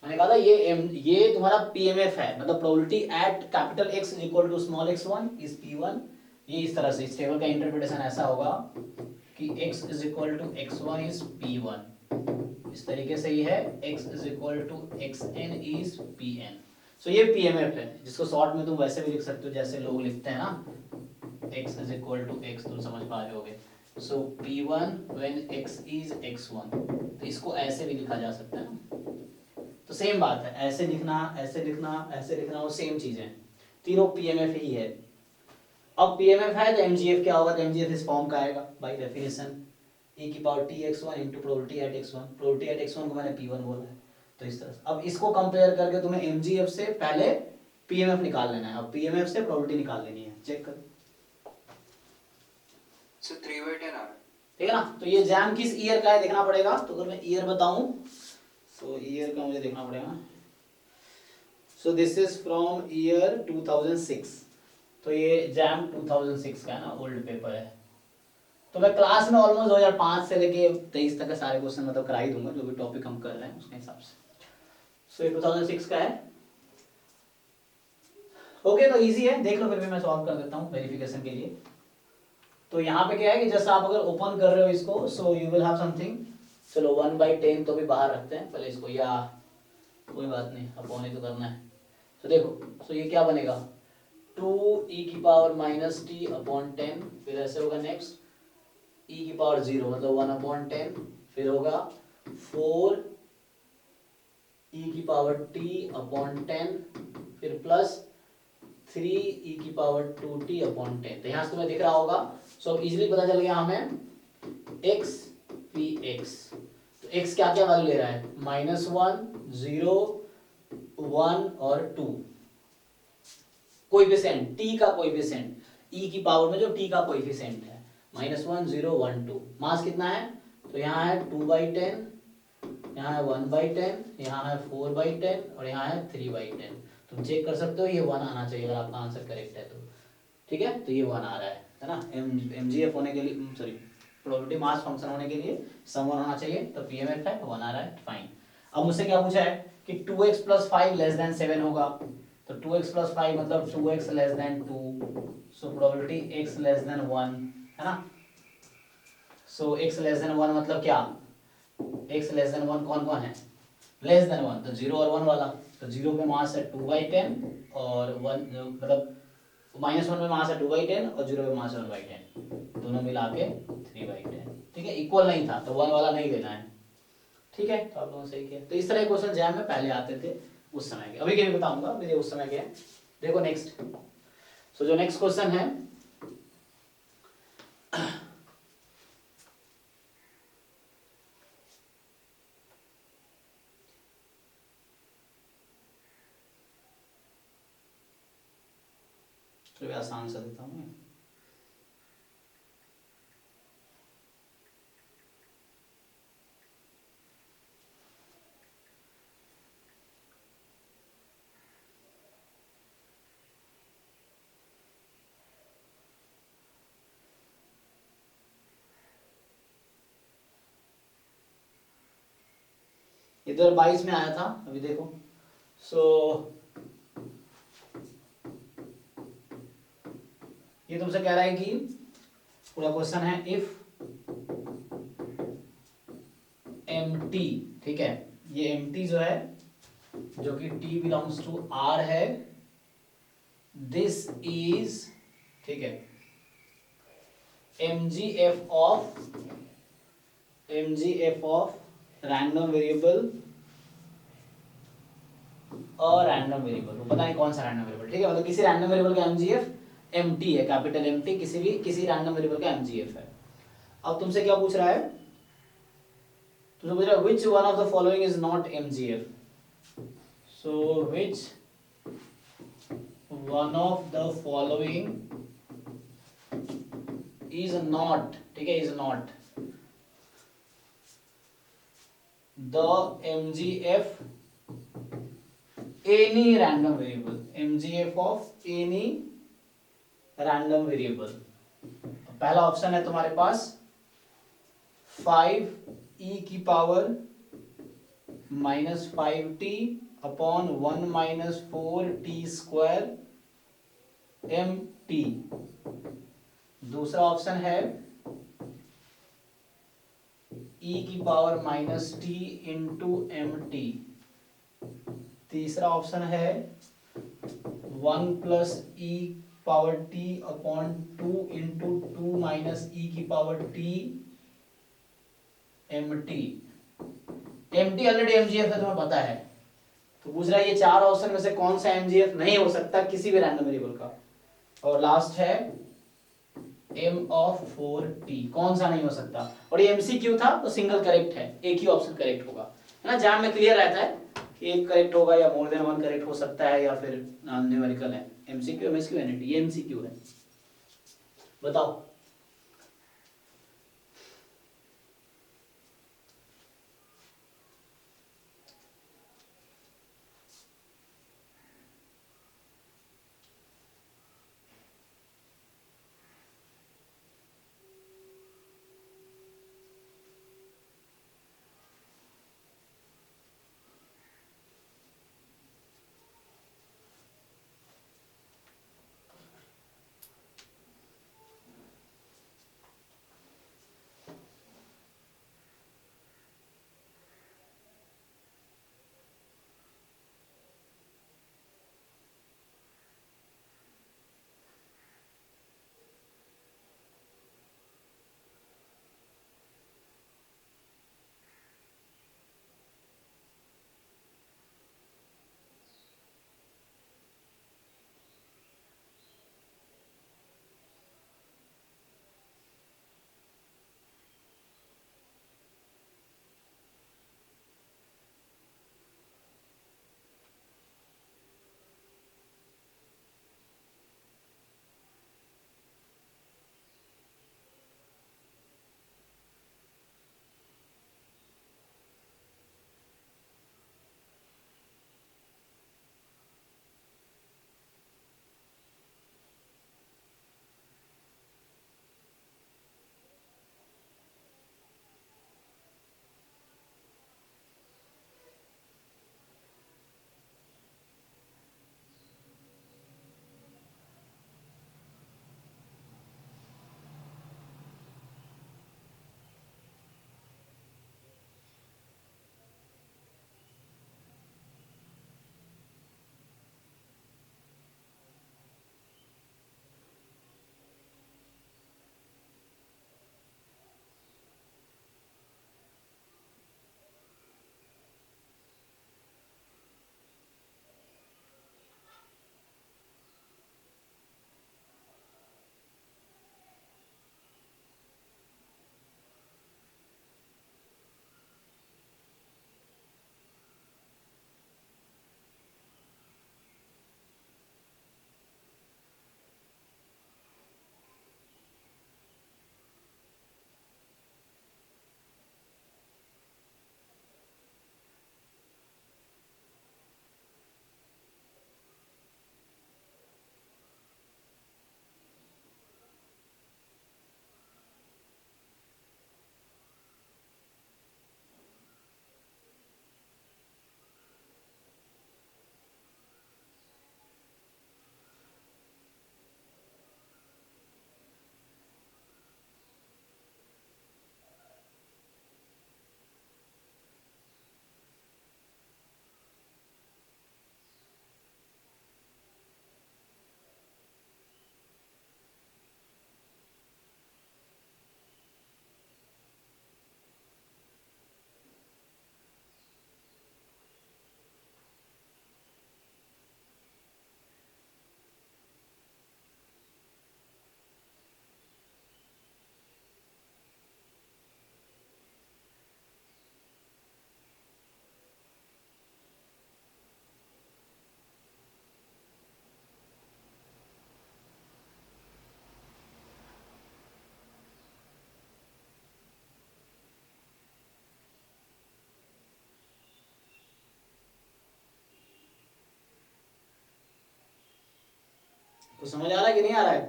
मैंने कहा था ये तुम्हारा पीएमएफ है, मतलब probability at capital x is equal to small x1 is p1। ये इस तरह से इस टेबल का इंटरप्रिटेशन ऐसा होगा कि x is equal to x1 is p1, इस तरीके से ये है x is equal to xn is pn। So ये पीएमएफ है, जिसको शॉर्ट में तुम वैसे भी लिख सकते हो जैसे लोग लिखते हैं ना, x is equal to x, तुम समझ पा रहे होगे। सो p1 when x is x1, तो इसको ऐसे भी लिखा जा सकता है ना। तो सेम बात है, ऐसे लिखना, ऐसे लिखना, ऐसे लिखना, वो सेम चीजें, तीनों पीएमएफ ही है। अब पीएमएफ है तो एमजीएफ क्या होगा, तो एमजीएफ इस फॉर्म का आएगा बाय डेफिनेशन, e की power T x1 into probability at x1। Probability at x1 को मैंने p1 बोला है, तो इस तरह से। अब इसको कंपेयर करके तुम्हें एमजीएफ से पहले पीएमएफ निकाल लेना है, अब पीएमएफ से प्रोबेबिलिटी निकाल लेनी है। चेक कर, सो 3/10 आ रहा है, ठीक है ना। तो ये जैम किस ईयर का है देखना पड़ेगा, तो अगर मैं ईयर बताऊं तो ईयर का मुझे देखना पड़ेगा। So this is from year 2006, तो ये जैम 2006 का है ना, ओल्ड पेपर है। तो मैं क्लास में ऑलमोस्ट 2005 से लेके 23 तक के सारे क्वेश्चन मतलब करा ही दूंगा, जो भी टॉपिक हम कर रहे हैं उसके हिसाब से। सो ये 2006 का है। ओके, तो इजी है, देख लो, फिर भी मैं सॉल्व कर देता हूँ वेरिफिकेशन के लिए। तो यहाँ पे क्या है कि जैसे आप अगर ओपन कर रहे हो इसको, so you will have something, चलो 1/10 तो भी बाहर रखते हैं पहले इसको, या कोई बात नहीं, अपॉन ही तो करना है। तो देखो, सो ये क्या बनेगा, 2e की पावर माइनस टी अपॉन 10, फिर ऐसे होगा नेक्स्ट e की पावर 0 मतलब 1/10, फिर होगा 4 e की पावर t अपॉन 10, फिर प्लस 3 e की पावर 2t अपॉन 10। तो यहाँ से तुम्हें दिख रहा होगा, सो अब इजीली पता चल गया हमें x p x। तो x क्या क्या वैल्यू ले रहा है, -1, 0, 1 और 2। कोएफिशिएंट t का कोएफिशिएंट, e की पावर में जो t का कोएफिशिएंट है, -1, 0, 1, 2। मास कितना है, तो यहाँ है 2/10, यहाँ है 1/10, यहाँ है 4/10 और यहाँ है 3/10। तुम चेक कर सकते हो, ये 1 आना चाहिए अगर आपका आंसर करेक्ट है तो। ठीक है, तो ये 1 आ रहा है ना। एमजीएफ होने के लिए, सॉरी, प्रोबेबिलिटी मास फंक्शन होने के लिए सम 1 होना चाहिए, तो पीएमएफ है 1 आ रहा है, फाइन। अब मुझसे क्या पूछा है कि 2x + 5 < 7 होगा, तो 2x + 5 मतलब 2x < 2, सो प्रोबेबिलिटी x < 1 है ना। सो x < 1 मतलब क्या, x < 1 कौन कौन है, < 1 तो 0 और 1 वाला। तो 0 पे मास है 2/10 और 1 मतलब -1 में मास है 2/10 और 0 पे मास है 1/10, दोनों मिला के 3/10। ठीक है, इक्वल नहीं था तो 1 वाला नहीं लेना है। ठीक है, तो आप लोगों ने सही किया। तो इस तरह के क्वेश्चन जैम में पहले आते थे उस समय के, अभी के भी बताऊंगा, मेरे उस समय के हैं। देखो नेक्स्ट, सो जो नेक्स्ट क्वेश्चन है, तो आसान सा देता हूँ मैं। ये 2022 में आया था, अभी देखो। सो ये तुमसे कह रहा है कि पूरा क्वेश्चन है, इफ mt, ठीक है, ये mt जो है, जो कि t बिलोंग्स टू r है, दिस इज, ठीक है, mgf of random variable, random variable, पता नहीं कौन सा रैंडम वेरिएबल, ठीक है, मतलब किसी रैंडम वेरिएबल का mgf mt है, कैपिटल mt, किसी रैंडम वेरिएबल का mgf है। अब तुमसे क्या पूछ रहा है, तुमसे पूछ रहा है which one of the following is not mgf, so which one of the following is not, ठीक है, is not the mgf any random variable, mgf of any random variable। पहला ऑप्शन है तुम्हारे पास 5e की power -5t upon 1 minus 4t² mt। दूसरा option है e की power -t into mt। तीसरा ऑप्शन है 1 plus e power t upon 2 into 2 minus e की power t mt। mt already mgf है, तुम्हें पता है। तो पूछ रहा है ये चार ऑप्शन में से कौन सा mgf नहीं हो सकता किसी भी रैंडम वेरिएबल का। और लास्ट है m ऑफ 4t, कौन सा नहीं हो सकता। और ये MCQ था तो सिंगल करेक्ट है, एक ही ऑप्शन करेक्ट होगा, है ना। एग्जाम में क्लियर रहता है कि एक करेक्ट होगा या मोर देन वन करेक्ट हो सकता है या फिर नॉन न्यूमेरिकल है। MCQ MSQ NT, ये MCQ है। बताओ कुछ समझ आ रहा है कि नहीं आ रहा है?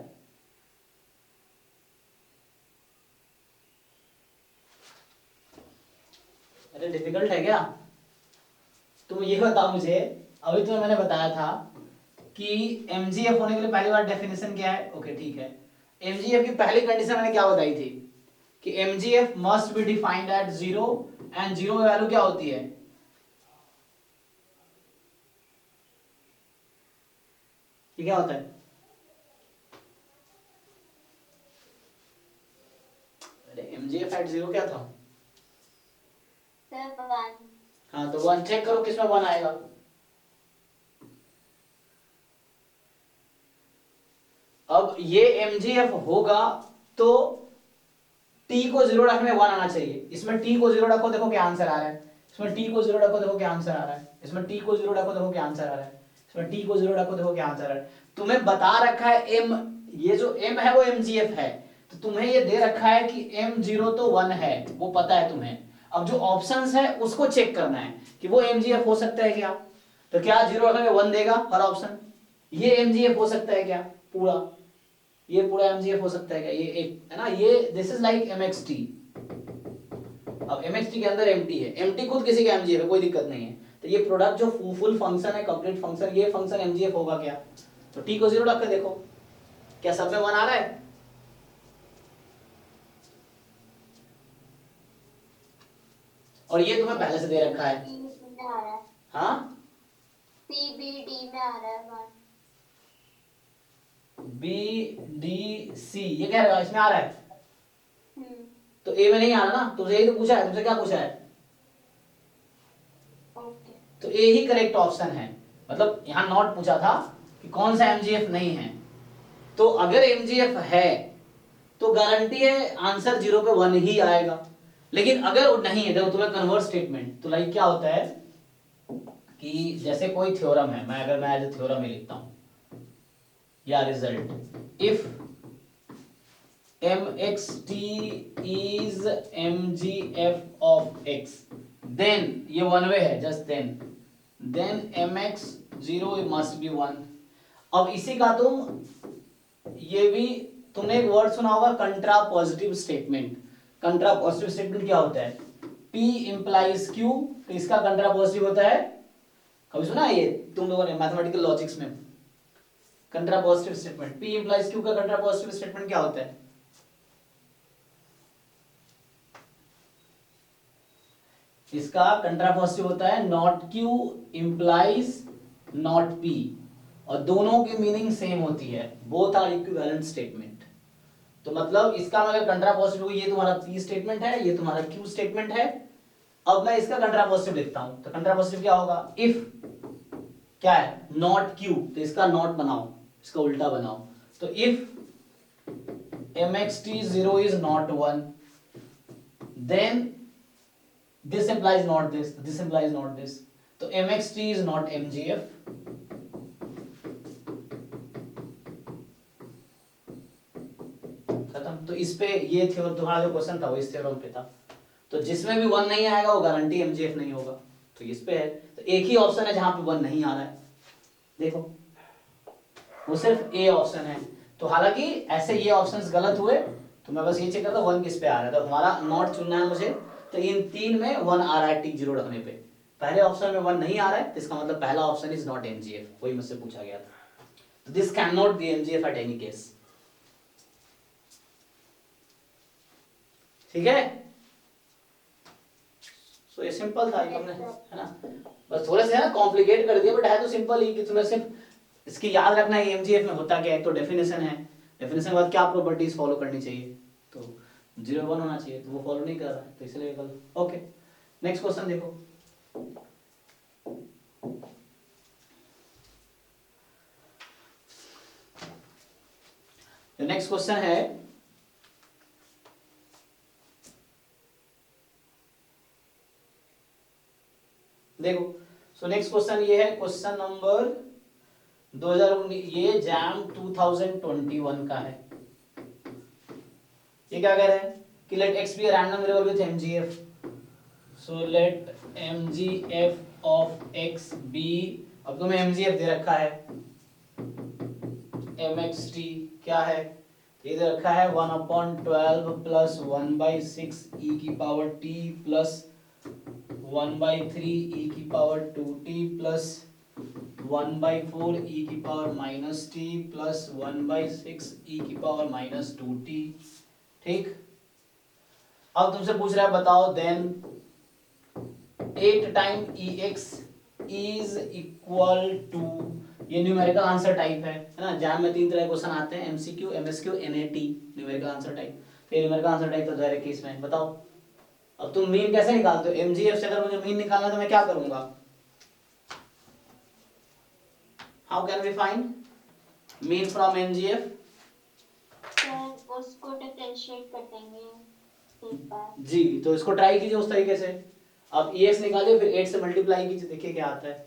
अरे डिफिकल्ट है क्या? तुम ये बताओ मुझे, अभी तुम्हें मैंने बताया था कि एमजीएफ होने के लिए पहली बार डेफिनेशन क्या है। ओके ठीक है, एमजीएफ की पहली कंडीशन मैंने क्या बताई थी कि MGF must be defined at zero, and zero में वैल्यू क्या होती है, ये क्या होता है, अरे एमजीएफ एट जीरो क्या था, हाँ तो वन चेक करो किसमें वन आएगा, अब ये एमजीएफ होगा तो टी को जीरो रखने में वन आना चाहिए, इसमें टी को जीरो रखो देखो क्या आंसर आ रहा है, इसमें टी को जीरो रखो देखो क्या आंसर आ रहा है, इसमें टी को जीरो रखो देखो क्या आंसर आ रहा है, इसमें टी को जीरो रखो देखो क्या आंसर आ रहा है। तुम्हें बता रखा है एम, ये जो एम है वो एमजीएफ है, तो तुम्हें ये दे रखा है कि एम जीरो तो वन है, वो पता है तुम्हें। अब जो ऑप्शंस है उसको चेक करना है कि वो एमजीएफ हो सकता है क्या, तो क्या जीरो रखने में वन देगा हर ऑप्शन, ये एमजीएफ हो सकता है क्या पूरा, ये पूरा एमजीएफ हो सकता है क्या, ये एक है ना, ये दिस इज लाइक एमएक्सटी। अब एमएक्सटी के अंदर एमटी है, एमटी खुद किसी का एमजीएफ है, कोई दिक्कत नहीं है, तो ये प्रोडक्ट जो फुल फंक्शन है, कंप्लीट फंक्शन, ये फंक्शन एमजीएफ होगा क्या, तो टी को जीरो रख के देखो क्या सब में वन आ रहा है, और ये तुम्हें पहले से दे रखा है, हाँ सीबीडी में आ रहा है वन, बी डी सी ये कह रहा है इसमें आ रहा है, तो ए में नहीं आ रहा ना, तुमसे यही तो पूछा है, तुमसे क्या पूछा है, तो ए ही करेक्ट ऑप्शन है, मतलब यहां नॉट पूछा था कि कौन सा एमजीएफ नहीं है, तो अगर एमजीएफ है तो गारंटी है आंसर जीरो पे वन ही आएगा, लेकिन अगर वो नहीं है, देखो तुम्हें कन्वर्ट स्टेटमेंट, तो लाइक क्या होता है कि जैसे कोई थ्योरम है, मैं अगर मैं एज ए थ्योरम ही लिखता हूं या result, if mxt is mgf of x, then ये वन वे है, just then mx zero must be one. अब इसी का तुम ये भी, तुमने एक वर्ड सुना होगा कंट्रा पॉजिटिव स्टेटमेंट, कंट्रा पॉजिटिव स्टेटमेंट क्या होता है, p इंप्लाइज q, तो इसका कंट्रा पॉजिटिव होता है, कभी सुना है ये तुम लोगों ने मैथमेटिकल लॉजिक्स में, contrapositive statement, p implies q का कंट्रा पॉजिटिव स्टेटमेंट क्या होता है, इसका कंट्रापॉजिटिव होता है not q implies not p, और दोनों की मीनिंग सेम होती है, बोथ आर इक्विवेलेंट स्टेटमेंट, तो मतलब इसका अगर कंट्रापॉजिटिव, ये तुम्हारा p स्टेटमेंट है, ये तुम्हारा q स्टेटमेंट है, अब मैं इसका कंट्रापॉजिटिव लिखता हूं, तो कंट्रापॉजिटिव क्या होगा, इफ क्या है नॉट q, तो इसका नॉट बनाओ, इसका उल्टा बनाओ, तो if mxt zero is not one, then this implies not this, this implies not this, तो mxt is not mgf, खत्म। तो इस पे ये थ्योरम, तुम्हारा जो क्वेश्चन था वो इस थ्योरम पे था, तो जिसमें भी वन नहीं आएगा वो गारंटी एमजीएफ नहीं होगा, तो इस पे है, तो एक ही ऑप्शन है जहां पे वन नहीं आ रहा है, देखो वो सिर्फ ए ऑप्शन है, तो हालांकि ऐसे ये ऑप्शंस गलत हुए, तो मैं बस ये चेक करता वन किस पे आ रहा है, तो हमारा नॉट चुनना है मुझे, तो इन तीन में वन आ रहा है टिक जीरो रखने पे, पहले ऑप्शन में वन नहीं आ रहा है, तो इसका मतलब पहला ऑप्शन इज नॉट एमजीएफ, वही मुझसे पूछा गया था, तो this can not be MGF at any case, ठीक है, सो ये सिंपल था, ये हमने है ना, बस थोड़े से है ना कॉम्प्लिकेट कर दिया, बट है तो सिंपल ही, कि तुम्हें सिर्फ इसकी याद रखना है एमजीएफ में होता क्या है, तो डेफिनेशन है, डेफिनेशन के बाद क्या प्रॉपर्टीज फॉलो करनी चाहिए, तो जीरो वन होना चाहिए, तो वो फॉलो नहीं कर रहा है, तो इसलिए गलत, ओके। नेक्स्ट क्वेश्चन देखो, नेक्स्ट क्वेश्चन है, देखो, सो नेक्स्ट क्वेश्चन ये है क्वेश्चन नंबर 2019, ये जैम 2021 का है, ये क्या कह रहे हैं कि let x be a random variable with mgf, so let mgf of x be, अब तुम्हें mgf दे रखा है, mxt क्या है, ये दे रखा है 1/12 प्लस 1/6 e की पावर t प्लस 1/3 ई की पावर 2t प्लस 1/4 ई की पावर -t प्लस 1/6 ई की पावर -2t। ठीक, अब तुमसे पूछ रहा है बताओ then 8 time E X is equal to, ये न्यूमेरिकल आंसर टाइप है ना। जैम में 3 तरह के क्वेश्चन आते हैं, MCQ, MSQ, NAT, numerical answer type. फिर न्यूमेरिकल आंसर टाइप तो डायरेक्ट केस में बताओ। अब तुम मीन कैसे निकालते हो? एमजीएफ से अगर मुझे मीन निकालना है तो मैं क्या करूंगा? How can we find mean from MGF? Sir उसको डिफरेंशिएट कर देंगे एक बार। जी, तो इसको ट्राई कीजिए उस तरीके से। अब EX निकालिए, फिर 8 से मल्टीप्लाई कीजिए, देखिए क्या आता है।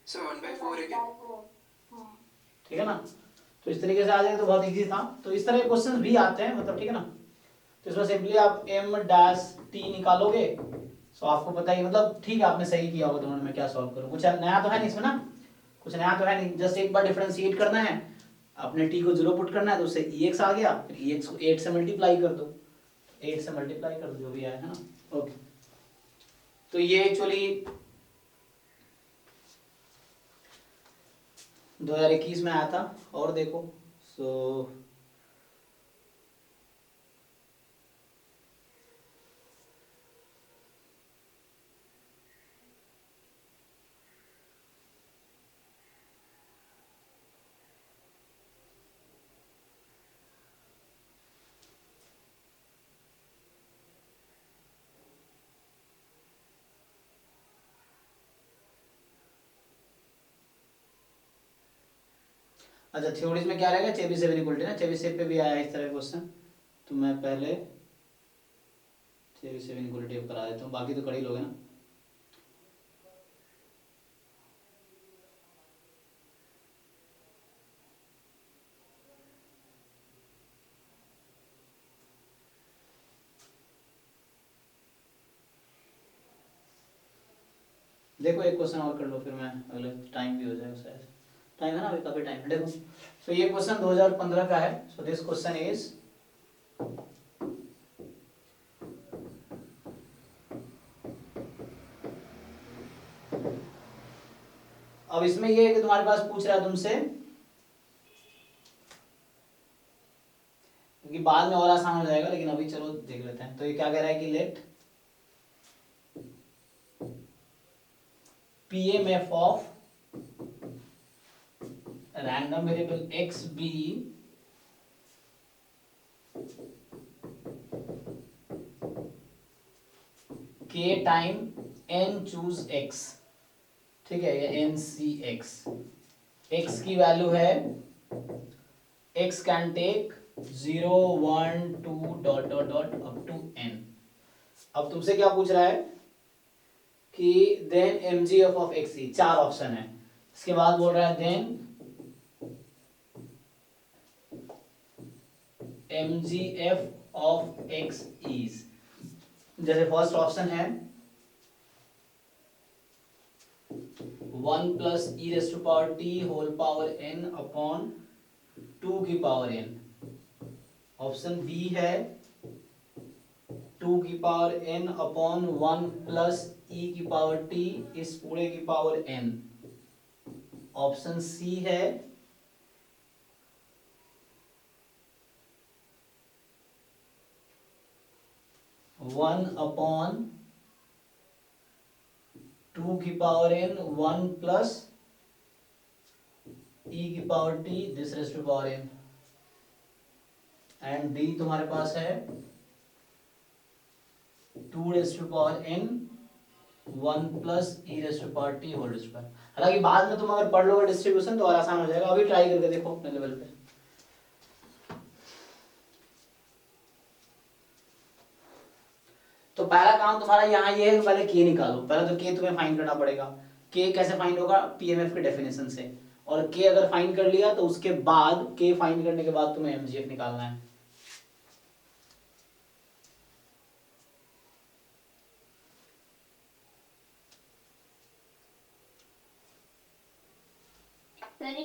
So 1/4 again. ठीक है ना, तो इस तरीके से आ जाए तो बहुत इजी था। तो इस तरह के क्वेश्चन भी आते हैं, मतलब ठीक है ना। तो इसमें सिंपली आप m डैश t निकालोगे, सो आपको पता ही, मतलब ठीक है आपने सही किया होगा। दोनों में क्या सॉल्व करूं, कुछ नया तो है नहीं इसमें ना, कुछ नया तो है नहीं। जस्ट एक बार डिफरेंशिएट करना है, अपने t को 0 पुट करना है तो उससे ex आ गया, फिर ex को 8 से मल्टीप्लाई कर दो, 8 से मल्टीप्लाई कर दो जो भी आया है ना। ओके, तो ये एक्चुअली 2021 में आया था। और देखो सो अच्छा, थ्योरीज में क्या रहेगा, चेबीशेव इनइक्वालिटी ना, चेबीशेव पे भी आया इस तरह का क्वेश्चन। तो मैं पहले चेबीशेव इनइक्वालिटी करा देता हूँ, बाकी तो कर ही लोगे ना। देखो एक क्वेश्चन और कर लो, फिर मैं अगले, टाइम भी हो जाएगा शायद, टाइम है ना अभी, काफी टाइम है। देखो सो ये क्वेश्चन 2015 का है। सो दिस क्वेश्चन इज, अब इसमें ये है कि तुम्हारे पास पूछ रहा है तुमसे, क्योंकि बाद में और आसान हो जाएगा, लेकिन अभी चलो देख लेते हैं। तो ये क्या कह रहा है कि let PMF of random variable x be k time n choose x, ठीक है, ये n c x, x की वैल्यू है, x can take 0 1 2 dot dot dot up to n। अब तुमसे क्या पूछ रहा है कि then mgf of x, 4 option है। इसके बाद बोल रहा है then mgf of X is, जैसे फर्स्ट ऑप्शन है 1 plus E raise to power T whole power N upon 2 की पावर एन। ऑप्शन बी है 2 की power N upon 1 plus E की पावर टी इस पूरे की पावर एन। ऑप्शन सी है 1 अपॉन 2 की पावर एन 1 प्लस ई की power T this raise to power N. And D तुम्हारे पास है 2 raise to power N 1 plus E raise to power T whole raise to power. हालांकि बाद में तुम अगर पढ़ लोगे डिस्ट्रीब्यूशन तो और आसान हो जाएगा, अभी ट्राई करके देखो अपने लेवल पे। तो पहला काम तुम्हारा यहाँ ये है, पहले के निकालो। पहले तो के तुम्हें फाइंड करना पड़ेगा। के कैसे फाइंड होगा? पीएमएफ के डेफिनेशन से। और के अगर फाइंड कर लिया तो उसके बाद के फाइंड करने के बाद तुम्हें एमजीएफ निकालना है।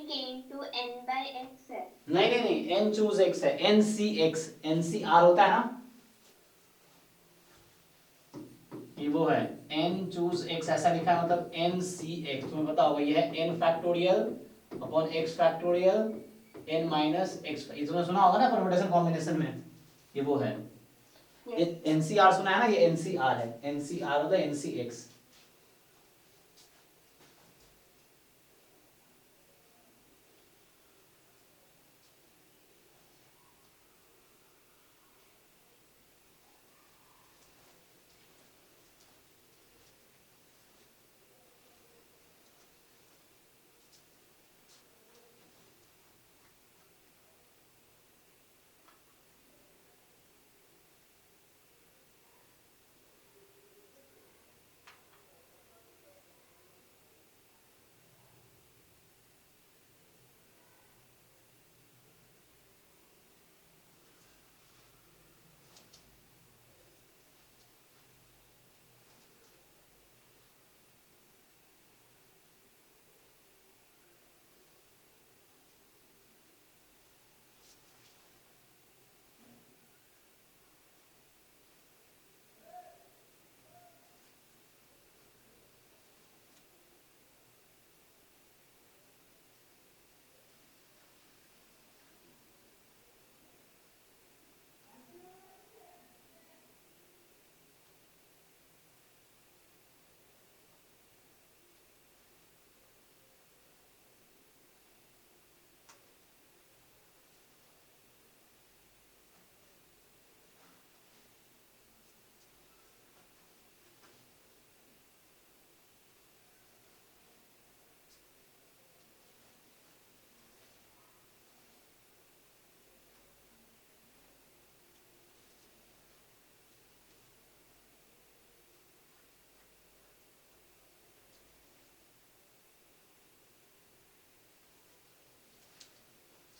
k into n by x है। नहीं, एन चूज एक्स है, N C X, N C R होता है ना, ये वो है एन चूज एक्स ऐसा लिखा है, मतलब एन सी एक्स। तुम्हें पता होगा ये है N factorial upon X factorial N minus X. ये तुमने सुना होगा ना परम्यूटेशन कॉम्बिनेशन में, ये वो है। ये एन सी आर सुना है ना, ये एन सी आर है। एन सी आर होता है N C X.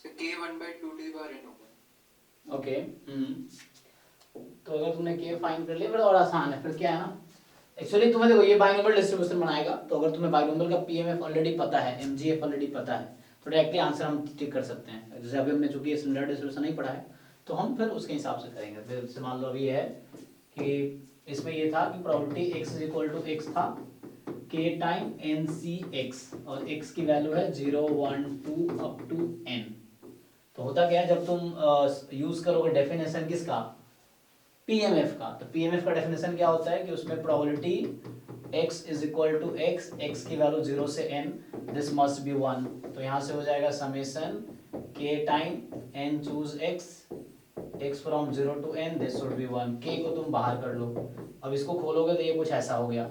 So k 1 by 2 to the power n होगा। ओके तो अगर तुमने के फाइंड कर लिया फिर और आसान है। फिर क्या है ना, एक्चुअली तुम्हें देखो ये बाइनोमियल डिस्ट्रीब्यूशन बनाएगा, तो अगर तुम्हें बाइनोमियल का पीएमएफ ऑलरेडी पता है, एमजीएफ ऑलरेडी पता है, तो डायरेक्टली आंसर हम टिक कर सकते हैं। जैसे अभी हमने चूंकि स्टैंडर्ड डिस्ट्रीब्यूशन नहीं पढ़ा है तो हम फिर उसके हिसाब से करेंगे। फिर जैसे मान लो अभी है कि इसमें ये था कि probability x is equal to x था k time N C X, और x की वैल्यू है 0 1 2 अप टू n। तो होता क्या है, जब तुम यूज करोगे डेफिनेशन किसका, पीएमएफ का, तो पीएमएफ का डेफिनेशन क्या होता है कि उसमें probability x is equal to x की वैल्यू 0 से n, दिस मस्ट बी 1। तो यहाँ से हो जाएगा summation k time n choose x from 0 to n, this should be 1। k को तुम बाहर कर लो, अब इसको खोलोगे तो ये कुछ ऐसा हो गया,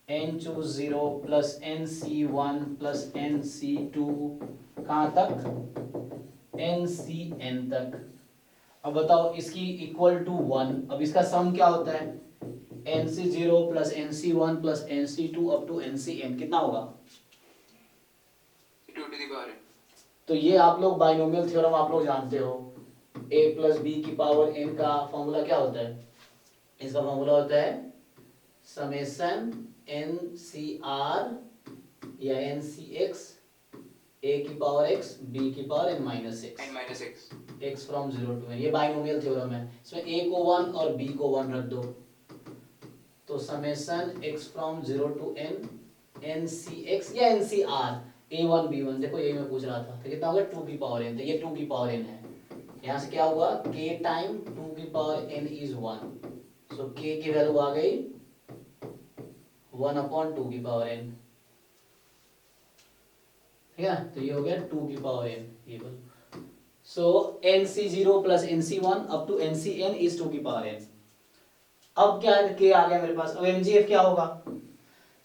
n choose 0 plus n c 1 plus n c 2 कहाँ तक, n c n तक। अब बताओ इसकी इक्वल टू 1, अब इसका सम क्या होता है, nc0 plus nc1 plus nc2 up to ncn कितना होगा, 2 to the power n। तो ये आप लोग बाइनोमियल थ्योरम आप लोग जानते हो, ए प्लस बी की पावर एन का फॉर्मूला क्या होता है? इसका फॉर्मूला होता है समेशन एन सी आर या एन सी एक्स ए की पावर एक्स बी की power N minus X X from 0 to n। ये बाइनोमियल थ्योरम है, इसमें ए को 1 और बी को 1 रख दो, तो summation X from 0 to n N C X या N C R A one B one, देखो यही मैं पूछ रहा था, तो कितना होगा 2 की पावर n, तो ये 2 की पावर n है, यहाँ से क्या हुआ k टाइम 2 की power n is 1, so k की वैल्यू आ गई 1/2 की पावर n, ठीक है, तो ये हो गया 2 की power n equal, so nc0 plus nc1 up to ncn is 2 की पावर n। अब क्या है, k आ गया मेरे पास, अब mgf क्या होगा,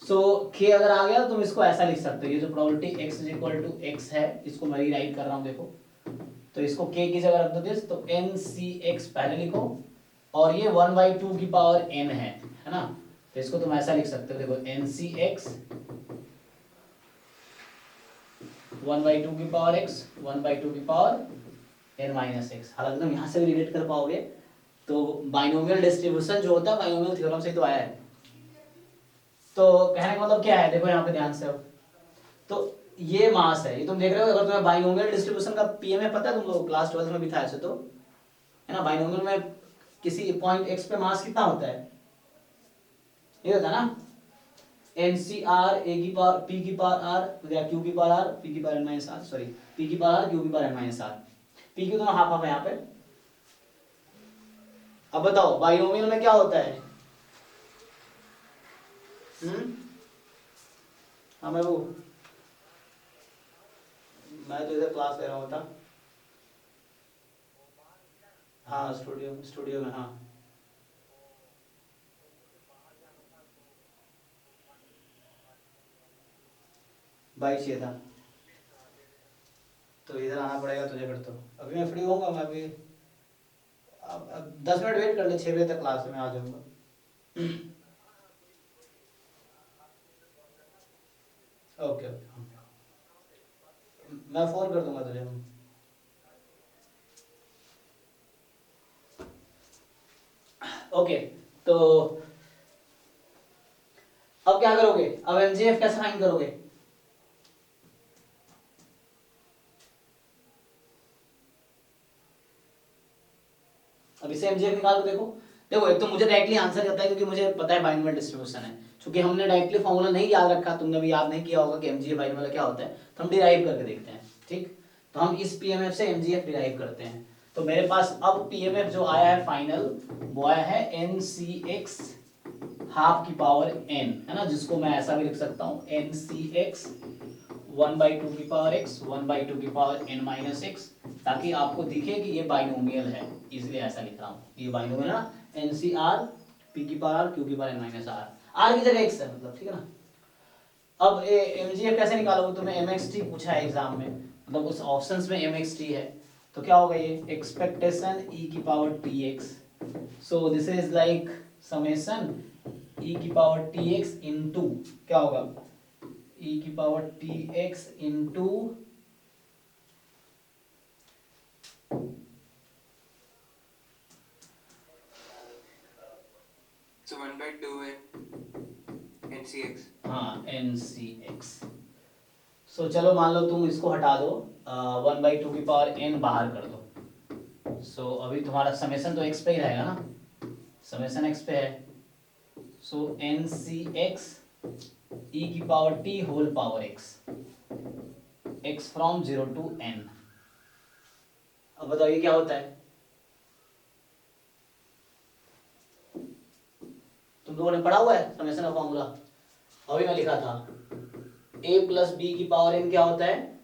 सो k अगर आ गया तो तुम इसको ऐसा लिख सकते हो, ये जो probability x is equal to x है, इसको मैं रीराइट कर रहा हूँ, देखो तो इसको k की जगह रख दो दिस, तो ncx पहले लिखो और ये 1/2 की पावर n है ना, तो इसको तुम ऐसा लिख सकते हो, देखो ncx 1/2 की पावर x 1/2 की पावर n माइनस एक्स। हालांकि तुम यहाँ से भी रिलेट कर पाओगे, तो बाइनोमियल डिस्ट्रीब्यूशन जो होता है बाइनोमियल थ्योरम से तो आया है, तो कहने का मतलब क्या है, देखो यहाँ पे ध्यान से, अब तो ये मास है, ये तुम देख रहे हो, अगर तुम्हें बाइनोमियल डिस्ट्रीब्यूशन का पीएमए पता है, तुम लोग क्लास 12 में भी था ऐसे, तो है ना, बाइनोमियल में किसी पॉइंट एक्स पे मास कितना होता है, ये होता है ना एनसीआर ए की पावर पी की पावर आर या क्यू की पावर आर पी की power N minus R, sorry P की पावर आर क्यू की power N minus R, P Q दोनों हाफ हाफ है यहाँ पे। अब बताओ बाइनोमियल में क्या होता है, हाँ मैं तो इधर क्लास ले रहा हूँ, बता, हाँ स्टूडियो में, हाँ बाइक चाहिए था, तो इधर आना पड़ेगा तुझे फिर, तो अभी मैं फ्री होऊंगा, मैं अभी अब 10 मिनट वेट कर ले, 6 बजे तक क्लास में आ जाऊंगा। ओके ओके, मैं फोन कर दूंगा तुझे। ओके, तो अब क्या करोगे, अब एमजीएफ कैसे फाइंड करोगे, अब इसे एमजीएफ निकाल के देखो, देखो एक तो मुझे डायरेक्टली आंसर आता है क्योंकि मुझे पता है बाइनोमियल डिस्ट्रीब्यूशन है, क्योंकि हमने डायरेक्टली फॉर्मूला नहीं याद रखा, तुमने भी याद नहीं किया होगा कि एमजीएफ बाइनोमियल क्या होता है, तो हम डिराइव करके देखते हैं, ठीक, तो हम इस पीएमएफ से एमजीएफ डिराइव करते हैं, तो मेरे पास अब पीएमएफ जो आया है फाइनल, वो आया है एनसीएक्स हाफ की पावर n, है ना, जिसको मैं ऐसा भी लिख सकता हूँ एनसीएक्स 1/2 की पावर x 1/2 की पावर n माइनस एक्स, ताकि आपको दिखे कि ये बाइनोमियल है, इसलिए ऐसा लिख रहा हूँ, ये बाइनोमियल है ना, NCR p की पावर r q की पावर n माइनस r की जगह x है, मतलब ठीक है ना। अब mgf कैसे निकालोगे, तुम्हें mxt पूछा है एग्जाम में, मतलब उस ऑप्शंस में mxt है, तो क्या होगा ये एक्सपेक्टेशन e की power tx, so this is like summation e की पावर tx इनटू क्या होगा e की power tx into So 1/2 NCX। हाँ NCX, सो चलो मान लो तुम इसको हटा दो, 1/2 की पावर n बाहर कर दो, सो अभी तुम्हारा समेशन तो x पे ही रहेगा ना, समेशन x पे है, सो NCX e की power t whole power x from 0 to n। अब बताइए क्या होता है, तुम लोगों ने पढ़ा हुआ है समेशन का फॉर्मूला, अभी मैं लिखा था a प्लस बी की पावर n क्या होता है,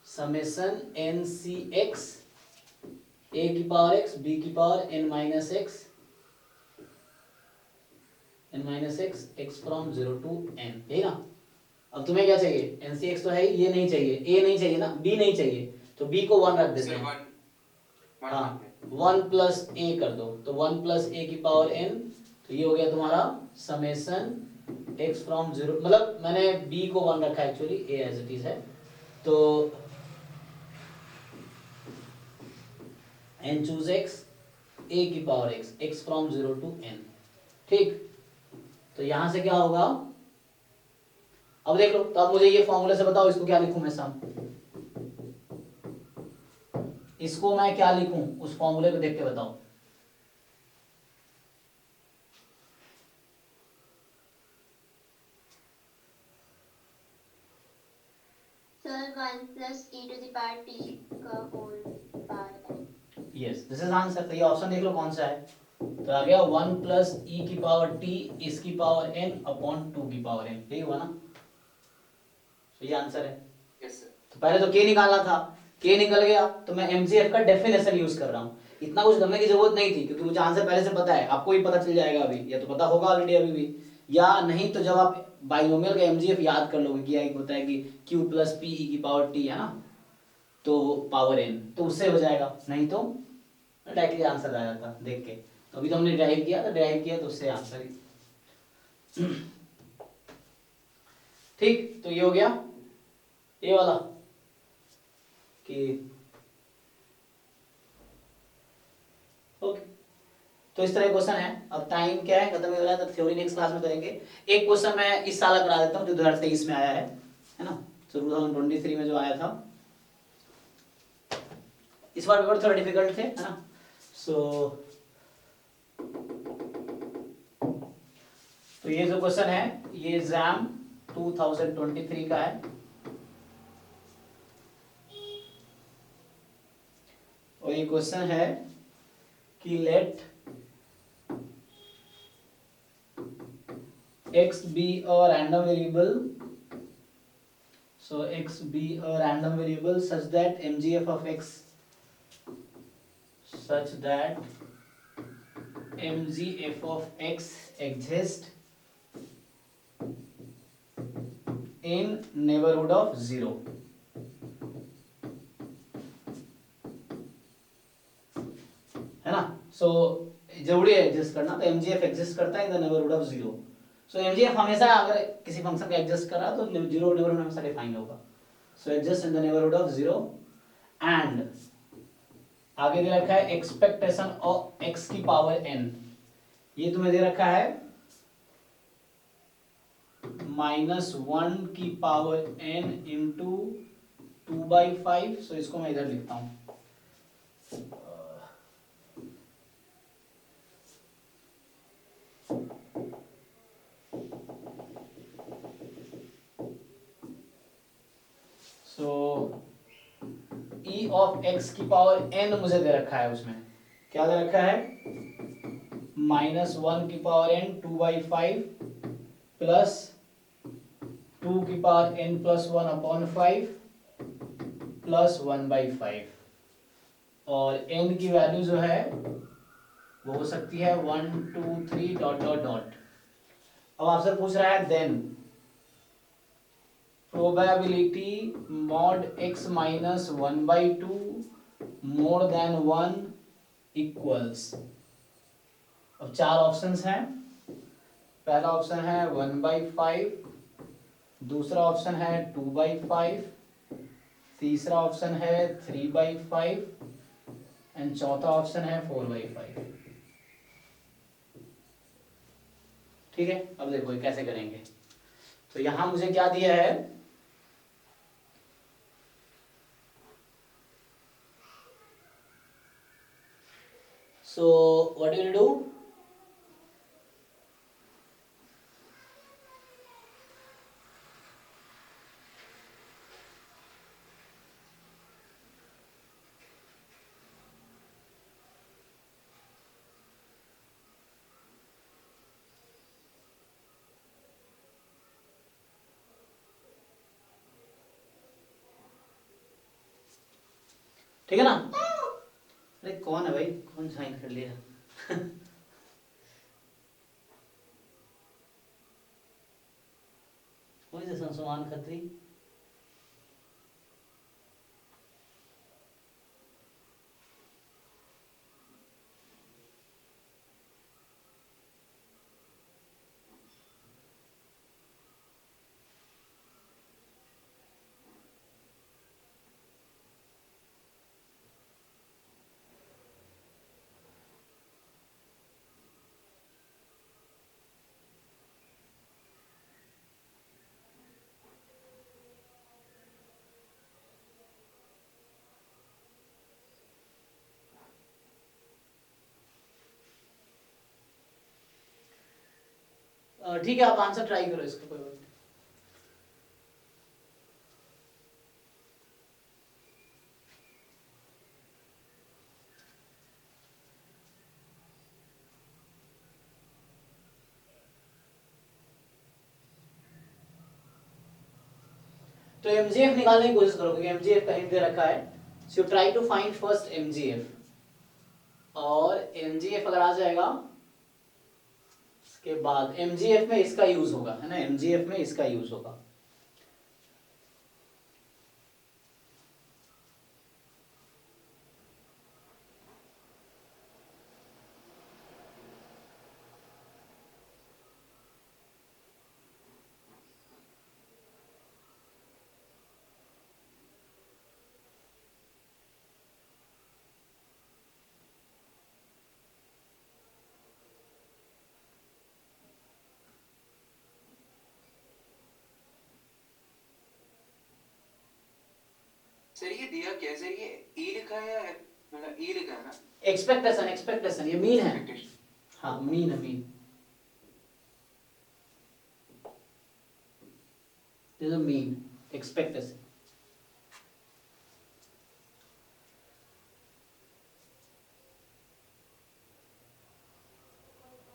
समेशन NCX a की पावर x b की power n minus x x from 0 to n, यही ना। अब तुम्हें क्या चाहिए, NCX तो है ही, ये नहीं चाहिए, a नहीं चाहिए ना, b नहीं चाहिए, तो b को 1 रख देते हैं, हाँ 1 प्लस a कर दो, तो 1 प्लस a की पावर n, तो ये हो गया तुम्हारा समेशन x फ्रॉम 0, मतलब मैंने b को 1 रखा है actually, a as it is है, तो n चूज x, a की power x, x from 0 to n। ठीक, तो यहां से क्या होगा, अब देख लो, तो अब मुझे ये फॉर्मूले से बताओ इसको क्या लिखूं मैं सम, इसको मैं क्या लिखूं, उस फॉर्मूले को देख के बताओ। Sir, 1 plus e to the power t का whole power n। Yes, this is answer. तो ये ऑप्शन देख लो कौन सा है, तो आ गया 1 प्लस ई की पावर टी इसकी पावर n अपॉन 2 की पावर n, यही हुआ ना, तो ये आंसर है। Yes sir. तो पहले तो k निकालना था, k निकल गया, तो मैं mgf का डेफिनेशन यूज कर रहा हूँ। इतना कुछ करने की जरूरत नहीं थी, क्योंकि मुझे आंसर पहले से पता है, आपको भी पता चल जाएगा अभी, या तो पता होगा ऑलरेडी अभी भी, या नहीं तो जब आप बाइनोमियल का mgf याद कर लोगे कि एक होता है कि q प्लस पी ई की पावर t है ना, तो पावर n, तो उससे हो जाएगा, नहीं तो डायरेक्टली आंसर आ जाता देख के। तो अभी तो हमने ड्राइव किया तो उससे आंसर ही। ठीक, तो ये हो गया ये वाला कि ओके। तो इस तरह क्वेश्चन है। अब टाइम क्या है, खत्म हो रहा है, तब थ्योरी नेक्स्ट क्लास में करेंगे। एक क्वेश्चन मैं इस साल करा देता हूँ जो 2023 में आया है ना, 2023 में जो आया था, इस बार पेपर थोड़ा डिफिकल्ट थे, है ना। तो ये जो क्वेश्चन है ये एग्जाम 2023 का है, और ये क्वेश्चन है कि let x be a random variable, so x be a random variable such that mgf of x, such that mgf of x exists in neighborhood of 0, है ना। सो जरूरी है एग्जिस्ट करना, तो mgf एग्जिस्ट करता है इन the neighbourhood of 0। So mgf हमेशा अगर किसी फंक्शन का एग्जिस्ट कर रहा है तो 0 नेबरहुड हमेशा डिफाइन होगा। So exist in the neighbourhood of 0, and आगे दे रखा है एक्सपेक्टेशन ऑफ x की पावर n, ये तुम्हें दे रखा है -1 की पावर n इंटू 2/5। सो इसको मैं इधर लिखता हूं, सो e ऑफ x की पावर n मुझे दे रखा है, उसमें क्या दे रखा है, -1 की पावर n 2/5 प्लस 2 की power n plus 1 upon 5 plus 1/5, और n की वैल्यू जो है वो हो सकती है 1 2 3 डॉट डॉट डॉट। अब आपसे पूछ रहा है then probability mod x minus 1/2 more than 1 equals. अब चार ऑप्शंस हैं, पहला ऑप्शन है 1/5, दूसरा ऑप्शन है 2/5, तीसरा ऑप्शन है 3/5 एंड चौथा ऑप्शन है 4/5। ठीक है, अब देखो ये कैसे करेंगे। तो यहां मुझे क्या दिया है, सो व्हाट विल डू, ठीक है ना। अरे कौन है भाई, कौन साइन कर लिया। Who is this Ansuman Khatri? ठीक है, आप आंसर ट्राई करो इसका, कोई बात नहीं। तो एमजीएफ निकालने की कोशिश करो, क्योंकि एमजीएफ कहीं दे रखा है। So try to find first MGF, और एमजीएफ अगर आ जाएगा उसके बाद एमजीएफ में इसका यूज होगा, है ना, एमजीएफ में इसका यूज होगा। सर ये दिया क्या सर, ये ई लिखा है या मतलब ई लिखा है ना? एक्सपेक्टेशन, एक्सपेक्टेशन ये मीन है। Expectation। हाँ मीन है, mean, this is mean expectation.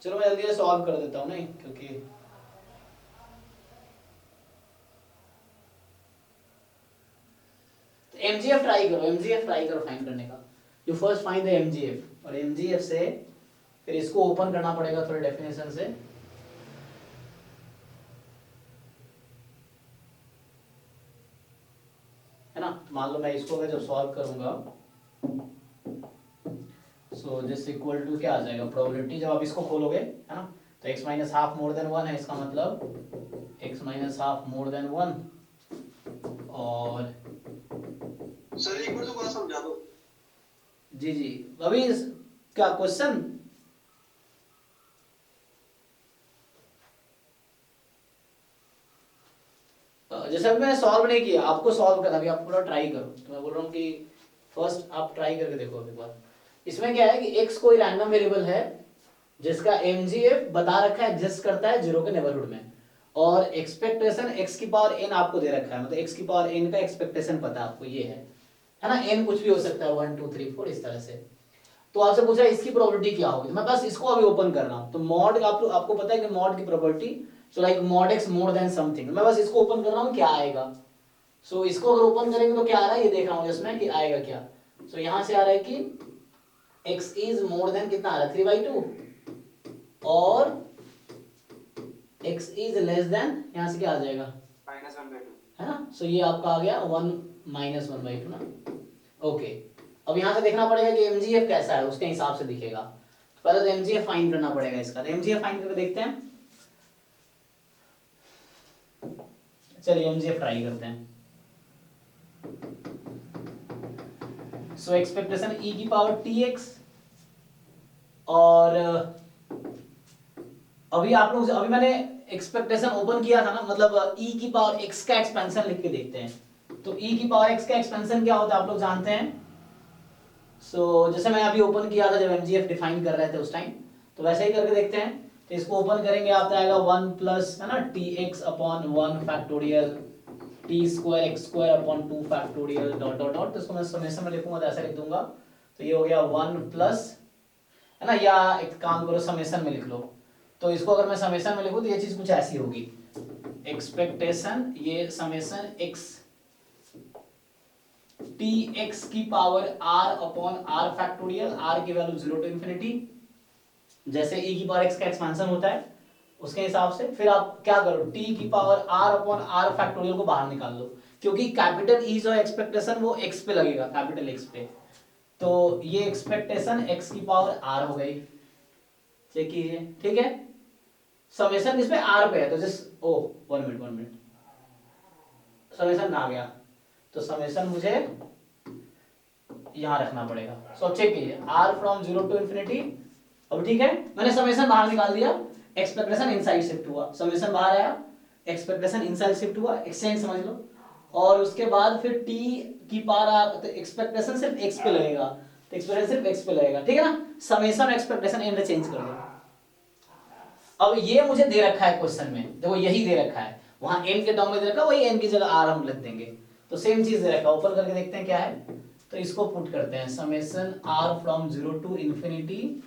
चलो मैं जल्दी से सॉल्व कर देता हूँ, नहीं क्योंकि एमजीएफ ट्राई करो, एमजीएफ ट्राई करो फाइंड करने का। You first find the MGF, और एमजीएफ से फिर इसको ओपन करना पड़ेगा थोड़े डेफिनेशन से। है ना, मान लो मैं इसको अगर जब सॉल्व करूंगा, सो दिस इक्वल टू क्या आ जाएगा, प्रोबेबिलिटी जब आप इसको खोलोगे, है ना, तो x माइनस हाफ मोर देन 1 है, इसका मतलब x माइनस हाफ मोर देन 1, और सर एक बार दोबारा समझा दो। जी जी अभी क्या क्वेश्चन, जैसे अभी मैंने सॉल्व नहीं किया, आपको सॉल्व करना, अभी आप पूरा ट्राई करो। तो मैं बोल रहा हूँ कि फर्स्ट आप ट्राई करके देखो एक बार। इसमें क्या है कि x कोई रैंडम वेरिएबल है जिसका एमजीएफ बता रखा है, एग्जिस्ट करता है 0 के नेबरहुड में, और एक्सपेक्टेशन x की पावर n आपको दे रखा है, मतलब x की पावर n का एक्सपेक्टेशन पता है आपको, ये है ना, n कुछ भी हो सकता है 1 2 3 4 इस तरह से। तो आपसे पूछा इसकी प्रोबेबिलिटी क्या होगी, मैं बस इसको अभी ओपन कर रहा हूँ। तो मॉड आपको पता है कि मॉड की probability, so like mod x more than something, मैं बस इसको ओपन कर रहा हूँ क्या आएगा। सो इसको अगर ओपन करेंगे तो क्या आ रहा है ये देख रहा हूँ इसमें कि आएगा क्या। सो यहाँ से आ रहा है कि x इज मोर देन कितना आ रहा है 3/2, और x इज लेस देन, यहाँ से क्या आ जाएगा -1/2, है ना। सो ये आपका आ गया 1 -1/2 ना। ओके, अब यहाँ से देखना पड़ेगा कि एमजीएफ कैसा है, उसके हिसाब से दिखेगा। पहले तो एमजीएफ फाइंड करना पड़ेगा इसका, तो एमजीएफ फाइंड करके देखते हैं। चलिए एमजीएफ ट्राई करते हैं। सो एक्सपेक्टेशन e की पावर tx, और अभी मैंने एक्सपेक्टेशन ओपन किया था ना, मतलब e की पावर x का एक्सपेंशन लिख के देखते हैं। तो e की पावर x का एक्सपेंशन क्या होता है आप लोग जानते हैं। सो जैसे मैं अभी ओपन किया था जब एमजीएफ डिफाइन कर रहे थे उस टाइम, तो वैसे ही करके देखते हैं। तो इसको ओपन करेंगे, आता आएगा 1 प्लस, है ना, tx upon 1 factorial t square x square upon 2 factorial dot dot dot. तो इसको मैं समेशन में लिखूंगा तो ऐसा लिख दूंगा, तो ये हो गया 1 प्लस, है ना, या एक काम करो समेशन में लिख लो। तो इसको अगर मैं समेशन में लिखूं तो ये चीज कुछ ऐसी होगी, एक्सपेक्टेशन ये समेशन x tx की power r upon r factorial, r की वैल्यू 0 टू इंफिनिटी, जैसे e की पावर x का एक्सपेंशन होता है उसके हिसाब से। फिर आप क्या करो, t की power r upon r factorial को बाहर निकाल लो, क्योंकि कैपिटल e जो एक्सपेक्टेशन वो x पे लगेगा, कैपिटल x पे। तो ये एक्सपेक्टेशन x की पावर r हो गई, चेक कीजिए, ठीक है। समेशन इसमें r पे है, तो जस्ट ओ 1 मिनट समेशन आ गया, तो समेशन मुझे यहां रखना पड़ेगा। सो चेक कीजिए r फ्रॉम 0 टू इंफिनिटी। अब ठीक है, मैंने समेशन बाहर निकाल दिया, एक्सपेक्टेशन इनसाइड शिफ्ट हुआ, समेशन बाहर आया, एक्सपेक्टेशन इनसाइड शिफ्ट हुआ, एक्सचेंज समझ लो। और उसके बाद फिर t की पावर, तो एक्सपेक्टेशन सिर्फ x पे लगेगा, तो एक्सपेक्टेशन सिर्फ x पे लगेगा, ठीक है ना। समेशन एक्सपेक्टेशन इंटरचेंज कर दो, अब ये मुझे दे रखा है क्वेश्चन में, देखो यही दे रखा है, वहां n के टर्म में दे रखा है, वही n की जगह r हम लिख देंगे, तो सेम चीज दे रखा है। ओपन करके देखते हैं क्या है, तो इसको पुट करते हैं, summation r from 0 to infinity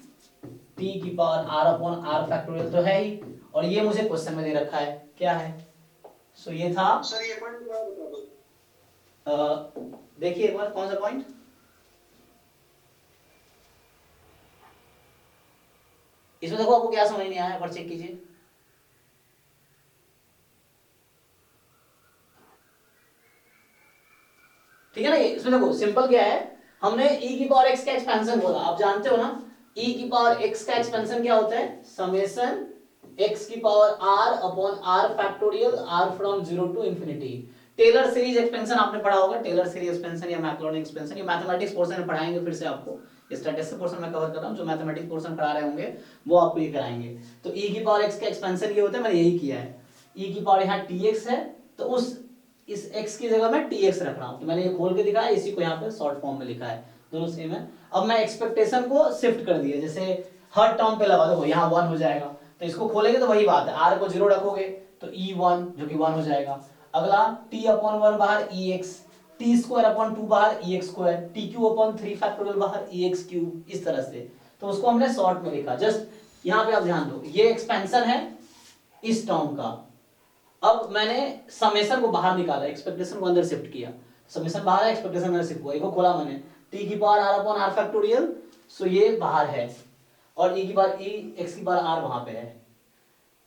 t की power r upon r factorial तो है ही, और ये मुझे क्वेश्चन में दे रखा है क्या है, सो ये था। सर ये पॉइंट बता दो। देखिए एक बार कौन सा पॉइंट, इसमें देखो आपको क्या समझ नहीं आया, पर चेक कीजिए। ठीक है ना, ये इसमें देखो सिंपल क्या है, हमने e की पावर x का एक्सपेंशन बोला, आप जानते हो ना e की पावर x का एक्सपेंशन क्या होता है, समेशन x की power r upon r factorial r from 0 to infinity. Taylor series expansion आपने पढ़ा होगा, टेलर सीरीज एक्सपेंशन या मैक्लॉरिन एक्सपेंशन, ये मैथमेटिक्स पोर्शन में पढ़ाएंगे फिर से आपको, स्टैटिस्टिक्स पोर्शन में कवर कर रहा हूं, जो मैथमेटिक्स पोर्शन पढ़ा रहे होंगे वो आपको ये कराएंगे। तो e की पावर x का एक्सपेंशन ये होता है, मैंने यही किया है, e की पावर यहाँ tx है, तो उस इस x की जगह मैं tx रख रहा हूं, तो मैंने ये खोल के दिखाया, इसी को यहाँ पे शॉर्ट फॉर्म में लिखा है, दोनों सेम है। अब मैं एक्सपेक्टेशन को शिफ्ट कर दिया, जैसे हर टर्म पे लगा दो, यहाँ 1 हो जाएगा, तो इसको खोलेंगे तो वही बात है, r को 0 रखोगे तो e1 जो कि 1 हो जाएगा, अगला t अपॉन 1 बाहर ex, टी स्क्वायर अपॉन 2 बाहर ex square, T Q upon 3 factorial बाहर ex क्यूब, इस तरह से। तो उसको हमने शॉर्ट में लिखा, जस्ट यहाँ पे आप ध्यान दो, ये एक्सपेंशन है इस टर्म का। अब मैंने समेशन को बाहर निकाला, एक्सपेक्टेशन को अंदर शिफ्ट किया, समेशन बाहर है, एक्सपेक्टेशन अंदर शिफ्ट हुआ, इसको खोला मैंने, t की power r upon r factorial, so ये बाहर है, और e की पावर x की पावर r वहां पे है।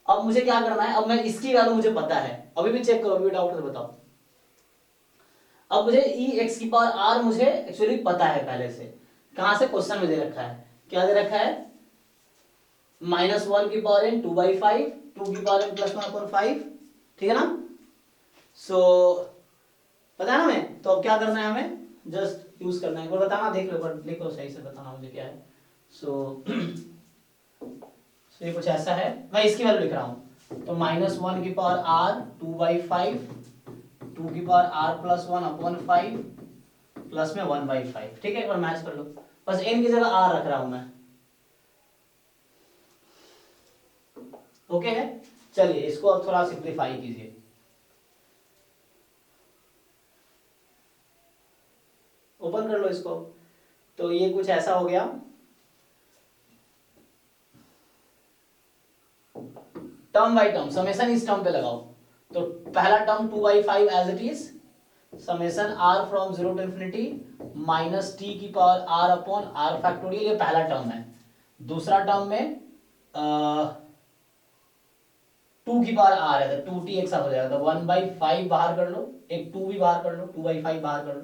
अब मुझे क्या करना है, अब मैं इसकी वैल्यू मुझे पता है, अभी भी चेक करो, अभी डाउट है तो बताओ। अब मुझे x की पावर r मुझे एक्चुअली पता है पहले से, कहां से, क्वेश्चन में दे रखा है, क्या दे रखा है, -1 की पावर n 2/5, 2 की पावर n +1 अपॉन 5, ठीक है ना, सो पता है ना मैं, तो अब क्या करना है हमें, जस्ट यूज करना है, एक बार बताना, देख लो, लिखो सही से बताना मुझे क्या है। सो ये कुछ ऐसा है, मैं इसकी वैल्यू लिख रहा हूं, तो -1 की पावर r 2/5, 2 की पावर r +1 अपॉन 5 प्लस में 1/5, ठीक है, एक बार मैच कर लो, बस n की जगह r रख रहा हूं मैं, ओके है। चलिए इसको अब थोड़ा सिंप्लीफाई कीजिए, ओपन कर लो इसको, तो ये कुछ ऐसा हो गया, टर्म बाय टर्म, समेशन इस टर्म पे लगाओ, तो पहला term 2/5 as it is, summation r from 0 to infinity minus t की power r upon r factorial, ये पहला टर्म है। दूसरा टर्म में 2 की पावर r है, तो 2t एक साथ हो जाएगा, तो 1/5 बाहर कर लो, एक 2 भी बाहर कर लो, 2/5 बाहर कर लो,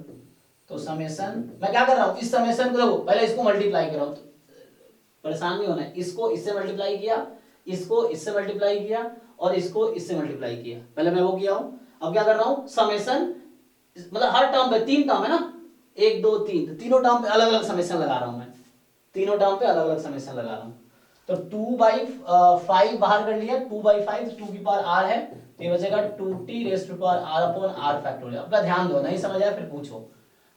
तो समेशन, मैं क्या कर रहा हूँ, इस समेशन को देखो, पहले इसको मल्टीप्लाई कर रहा हूँ, परेशान नहीं होना है, इसको इससे मल्टीप्लाई किया, इसको इससे मल्टीप्लाई किया, और इसको इससे मल्टीप्लाई किया, पहले मैं वो किया हूं। अब क्या कर रहा हूं, समेशन, मतलब हर टर्म पे 3 टर्म है ना, 1 2 3, तो तीनों टर्म पे अलग अलग समेशन लगा रहा हूं मैं, तीनों टर्म पे अलग अलग समेशन लगा रहा हूं, तो 2/5 बाहर कर लिया, 2/5 2 की पावर r है, तो ये बचेगा 2t raise to power r upon r factorial. अपना ध्यान दो, नहीं समझ आया फिर पूछो,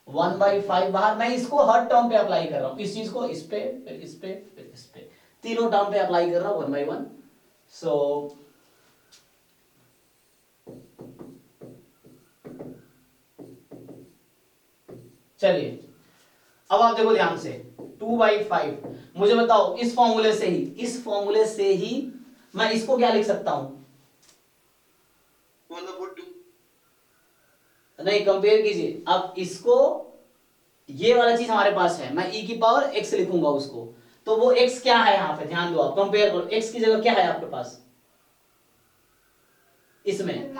1/5 बाहर, मैं इसको हर टर्म पे अप्लाई कर रहा हूं, इस चीज को इस पे, फिर इस पे, फिर इस पे, तीनों टर्म पे अप्लाई कर रहा हूं 1 by 1। सो चलिए अब आप देखो ध्यान से, 2/5, मुझे बताओ इस फॉर्मूले से ही, इस फॉर्मूले से ही मैं इसको क्या लिख सकता हूं, नहीं कंपेयर कीजिए, अब इसको, ये वाला चीज हमारे पास है, मैं e की पावर x लिखूंगा उसको, तो वो x क्या है यहाँ पे, ध्यान दो आप, कंपेयर करो, x की जगह क्या है आपके पास इसमें,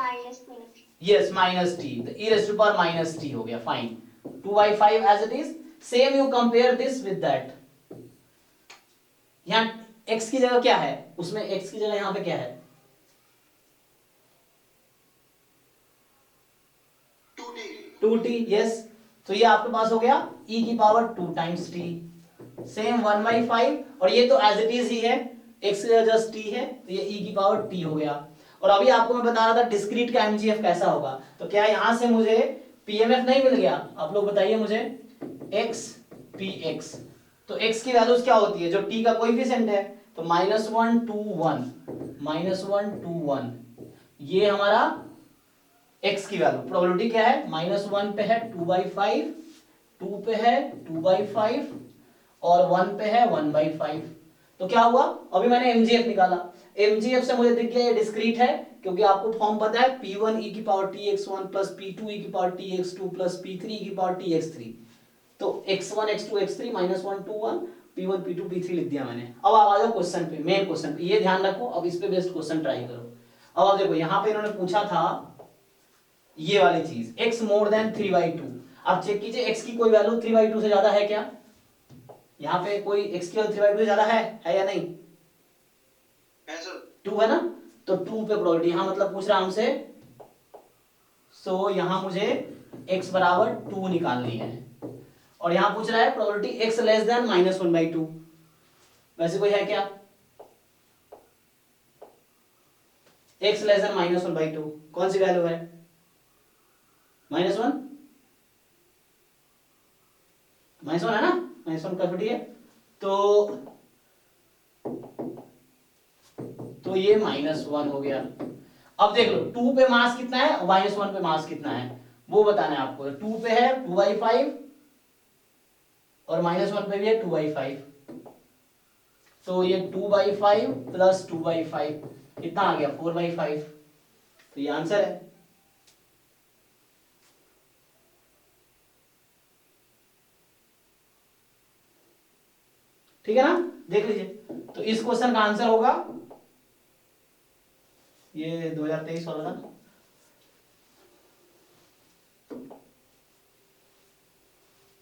यस -t, तो e raise to power -t हो गया, fine, 2/5 as it is, same you compare this with that, यहाँ x की जगह क्या है, उसमें x की जगह यहाँ पे क्या है, 2t, यस, तो ये आपके पास हो गया e की पावर 2 टाइम्स t, सेम 1/5, और ये तो एज इट इज ही है, x की जगह जस्ट t है, तो ये e की पावर t हो गया। और अभी आपको मैं बता रहा था डिस्क्रीट का mgf कैसा होगा, तो क्या यहां से मुझे pmf नहीं मिल गया, आप लोग बताइए मुझे, x px, तो x की वैल्यूज क्या होती है, जो t का कोएफिशिएंट है, तो -1 2 1 -1 2 1 ये हमारा x की वैल्यू प्रोबेबिलिटी क्या है, -1 पे है 2/5, 2 पे है 2/5 और 1 पे है 1/5। तो क्या हुआ, अभी मैंने mgf निकाला, mgf से मुझे दिख गया ये डिस्क्रीट है, क्योंकि आपको फॉर्म पता है p1 e की power tx1 plus p2 e की power tx2 plus p3 e की पावर tx3। तो x1 x2 x3 -1 2 1 p1 p2 p3 लिख दिया मैंने। अब आ जाओ क्वेश्चन पे, मेन क्वेश्चन पे, ये ध्यान रखो, अब इस पे बेस्ड क्वेश्चन ट्राई करो। अब आप देखो यहाँ पे इन्होंने पूछा था ये वाली चीज x मोर देन 3/2। अब चेक कीजिए x की कोई वैल्यू 3/2 से ज्यादा है क्या, यहाँ पे कोई x की वैल्यू 3/2 से ज्यादा है या नहीं, है सर। 2 है ना, तो 2 पे प्रोबेबिलिटी, यहाँ मतलब पूछ रहा हमसे, सो यहाँ मुझे x बराबर 2 निकालनी है, और यहाँ पूछ रहा है प्रोबेबिलिटी x लेस देन -1/2। वैसे कोई है क्या, x लेस देन -1/2 कौन सी वैल्यू है, -1 है ना, -1 का है, तो ये -1 हो गया। अब देख लो 2 पे मास कितना है और -1 पे मास कितना है वो बताना है आपको। 2 पे है 2/5 और -1 पे भी है 2/5, तो ये 2/5 प्लस 2/5 कितना आ गया 4/5, तो ये आंसर है। ठीक है ना, देख लीजिए, तो इस क्वेश्चन का आंसर होगा ये 2023 वाला था,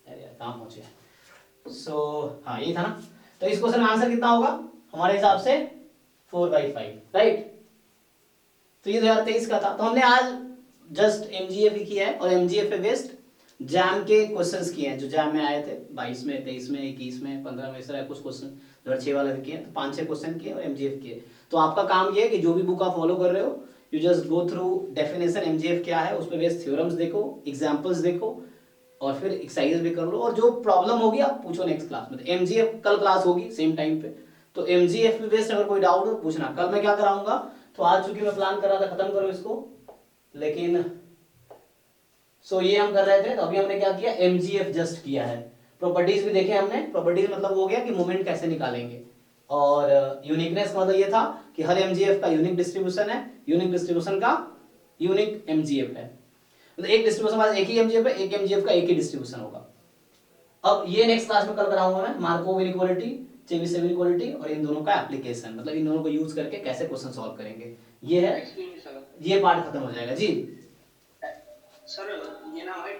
अरे यार कहाँ पहुंचे, सो हाँ ये था ना, तो इस क्वेश्चन का आंसर कितना होगा हमारे हिसाब से 4/5, राइट। तो ये 2023 का था, तो हमने आज जस्ट एमजीएफ ही किया है, और एमजीएफ पे बेस्ड जैम के क्वेश्चंस किए हैं जो जैम में आए थे 22 में 23 में 21 में 15 में, इस तरह कुछ क्वेश्चन 2006 वाले भी किए, तो 5-6 क्वेश्चन किए और एमजीएफ किए। तो आपका काम ये है कि जो भी बुक आप फॉलो कर रहे हो, you just go through definition MGF क्या है, उस पे बेस्ड थ्योरम्स देखो, एग्जांपल्स देखो, और फिर एक्सरसाइज भी कर लो, और जो प्रॉब्लम होगी आप पूछो नेक्स्ट क्लास में। तो एमजीएफ कल क्लास होगी सेम टाइम पे, तो एमजीएफ पे बेस्ड अगर कोई डाउट हो पूछना। कल मैं क्या कराऊंगा, तो आज चूंकि मैं प्लान कर रहा था खत्म करो इसको, लेकिन सो ये हम कर रहे थे, तो अभी हमने क्या किया एमजीएफ जस्ट किया है। प्रॉपर्टीज भी देखे हमने, प्रॉपर्टीज मतलब हो गया कि मोमेंट कैसे निकालेंगे, और यूनिकनेस मतलब ये था कि हर एमजीएफ का यूनिक डिस्ट्रीब्यूशन है, यूनिक डिस्ट्रीब्यूशन का यूनिक एमजीएफ है, मतलब एक डिस्ट्रीब्यूशन वाला एक ही एमजीएफ है, एक एमजीएफ का एक ही डिस्ट्रीब्यूशन होगा। अब ये नेक्स्ट क्लास में कल कराऊंगा मैं, मार्कोव इनइक्वालिटी, चेबीशेव इनइक्वालिटी, और इन दोनों का एप्लीकेशन, मतलब इन दोनों को यूज करके कैसे क्वेश्चन सॉल्व करेंगे, ये है, ये पार्ट खत्म हो जाएगा जी। सर ये ना हमारे